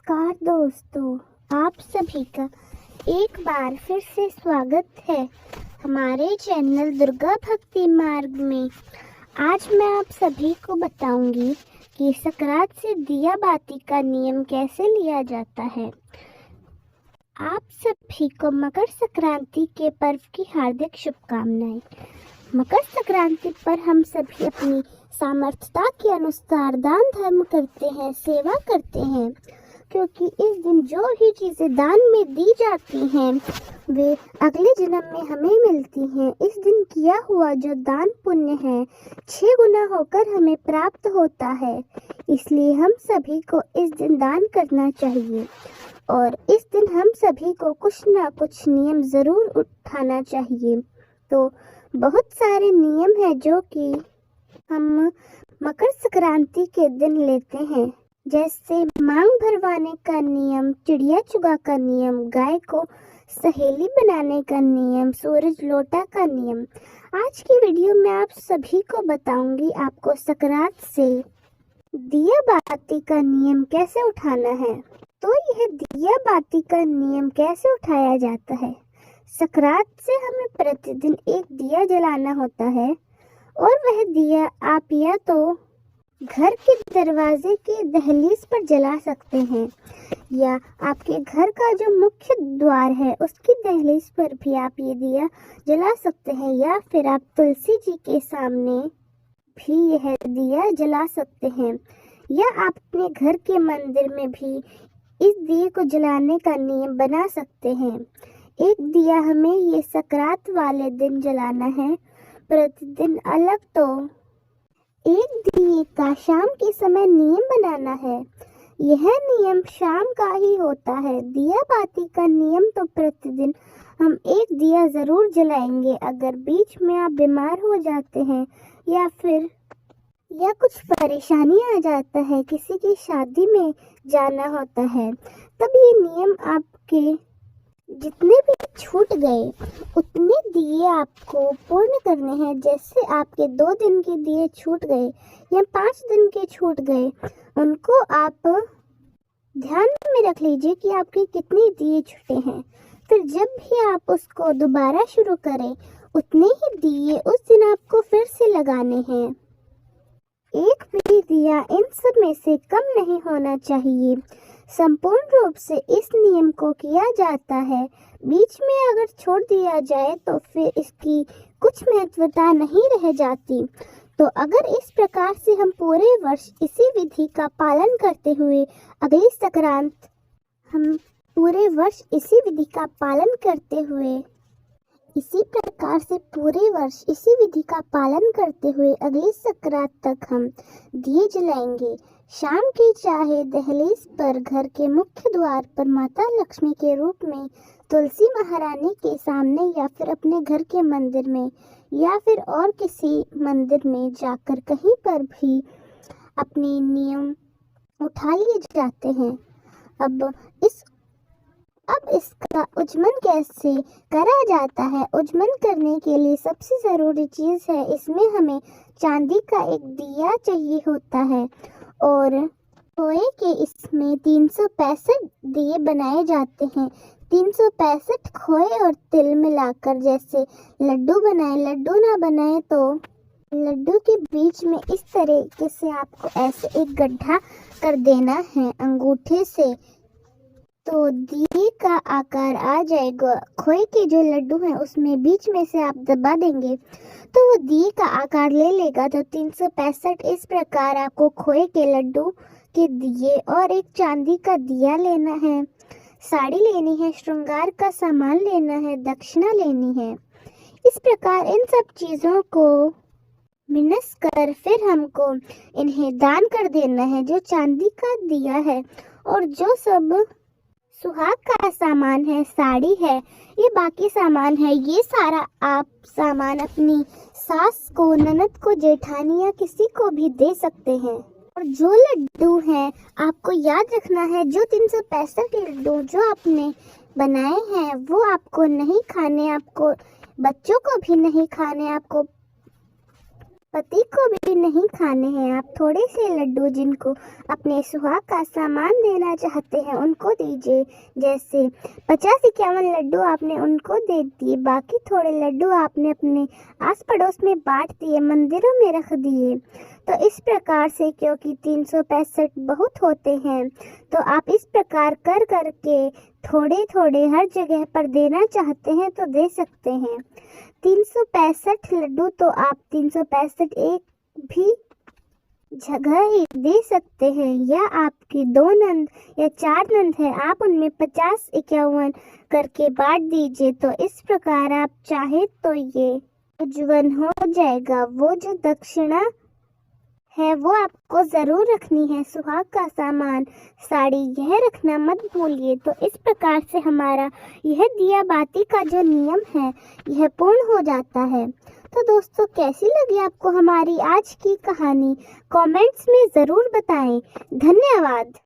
नमस्कार दोस्तों, आप सभी का एक बार फिर से स्वागत है हमारे चैनल दुर्गा भक्ति मार्ग में। आज मैं आप सभी को बताऊंगी कि संक्रांत से दिया बाती का नियम कैसे लिया जाता है। आप सभी को मकर संक्रांति के पर्व की हार्दिक शुभकामनाएं। मकर संक्रांति पर हम सभी अपनी सामर्थ्यता के अनुसार दान धर्म करते हैं, सेवा करते हैं, क्योंकि इस दिन जो भी चीजें दान में दी जाती हैं वे अगले जन्म में हमें मिलती हैं। इस दिन किया हुआ जो दान पुण्य है 6 गुना होकर हमें प्राप्त होता है, इसलिए हम सभी को इस दिन दान करना चाहिए और इस दिन हम सभी को कुछ ना कुछ नियम जरूर उठाना चाहिए। तो बहुत सारे नियम हैं जो कि हम मकर संक्रांति के दिन लेते हैं, जैसे मांग भरवाने का नियम, चिड़िया चुगा का नियम, गाय को सहेली बनाने का नियम, सूरज लोटा का नियम। आज की वीडियो में आप सभी को बताऊंगी आपको संक्रांत से दिया बाती का नियम कैसे उठाना है। तो यह दिया बाती का नियम कैसे उठाया जाता है। संक्रांत से हमें प्रतिदिन एक दिया जलाना होता है और वह दिया आप या तो घर के दरवाजे के दहलीज पर जला सकते हैं या आपके घर का जो मुख्य द्वार है उसकी दहलीज पर भी आप ये दिया जला सकते हैं, या फिर आप तुलसी जी के सामने भी यह दिया जला सकते हैं, या आप अपने घर के मंदिर में भी इस दिए को जलाने का नियम बना सकते हैं। एक दिया हमें ये संक्रांत वाले दिन जलाना है प्रतिदिन अलग। तो एक दिए का शाम के समय नियम बनाना है, यह नियम शाम का ही होता है। दिया बाती का नियम तो प्रतिदिन हम एक दिया जरूर जलाएंगे। अगर बीच में आप बीमार हो जाते हैं या कुछ परेशानी आ जाता है, किसी की शादी में जाना होता है, तब ये नियम आपके जितने भी छूट गए उतने दिए आपको पूर्ण करने हैं। जैसे आपके 2 दिन के दिए छूट गए या 5 दिन के छूट गए, उनको आप ध्यान में रख लीजिए कि आपके कितने दिए छूटे हैं। फिर जब भी आप उसको दोबारा शुरू करें उतने ही दिए उस दिन आपको फिर से लगाने हैं। एक भी दिया इन सब में से कम नहीं होना चाहिए। संपूर्ण रूप से इस नियम को किया जाता है। बीच में अगर छोड़ दिया जाए तो फिर इसकी कुछ महत्वता नहीं रह जाती। तो अगर इस प्रकार से हम पूरे वर्ष इसी विधि का पालन करते हुए अगली संक्रांत अगली संक्रांत तक हम दिए जलाएंगे। शाम की चाहे दहलीज पर, घर के मुख्य द्वार पर, माता लक्ष्मी के रूप में, तुलसी महारानी के सामने, या फिर अपने घर के मंदिर में, या फिर और किसी मंदिर में जाकर कहीं पर भी अपने नियम उठा लिए जाते हैं। अब इसका उज्जमन कैसे करा जाता है। उज्जमन करने के लिए सबसे ज़रूरी चीज़ है, इसमें हमें चांदी का एक दिया चाहिए होता है और खोए के इसमें 365 दिए बनाए जाते हैं। 365 खोए और तिल मिलाकर, जैसे लड्डू बनाए, लड्डू ना बनाए तो लड्डू के बीच में इस तरीके से आपको ऐसे एक गड्ढा कर देना है अंगूठे से, तो दिए का आकार आ जाएगा। खोए के जो लड्डू हैं उसमें बीच में से आप दबा देंगे तो वो दिए का आकार ले लेगा। तो 365 इस प्रकार आपको खोए के लड्डू के दिए और एक चांदी का दिया लेना है, साड़ी लेनी है, श्रृंगार का सामान लेना है, दक्षिणा लेनी है। इस प्रकार इन सब चीज़ों को मिनस कर फिर हमको इन्हें दान कर देना है। जो चांदी का दिया है और जो सब सुहाग का सामान है, साड़ी है, ये बाकी सामान है, ये सारा आप सामान अपनी सास को, ननद को, जेठानी या किसी को भी दे सकते हैं। और जो लड्डू हैं आपको याद रखना है, जो 365 लड्डू जो आपने बनाए हैं वो आपको नहीं खाने, आपको बच्चों को भी नहीं खाने, आपको पति को भी नहीं खाने हैं। आप थोड़े से लड्डू जिनको अपने सुहाग का सामान देना चाहते हैं उनको दीजिए। जैसे 50-51 लड्डू आपने उनको दे दिए, बाकी थोड़े लड्डू आपने अपने आस पड़ोस में बांट दिए, मंदिरों में रख दिए। तो इस प्रकार से, क्योंकि 365 बहुत होते हैं, तो आप इस प्रकार कर करके थोड़े थोड़े हर जगह पर देना चाहते हैं तो दे सकते हैं। 365 लड्डू तो आप 365 एक भी जगह ही दे सकते हैं, या आपकी 2 नंद या 4 नंद है, आप उनमें 50-51 करके बांट दीजिए। तो इस प्रकार आप चाहे तो ये उज्जवल हो जाएगा। वो जो दक्षिणा है वो आपको जरूर रखनी है, सुहाग का सामान, साड़ी, यह रखना मत भूलिए। तो इस प्रकार से हमारा यह दिया बाती का जो नियम है यह पूर्ण हो जाता है। तो दोस्तों, कैसी लगी आपको हमारी आज की कहानी? कमेंट्स में ज़रूर बताएं। धन्यवाद।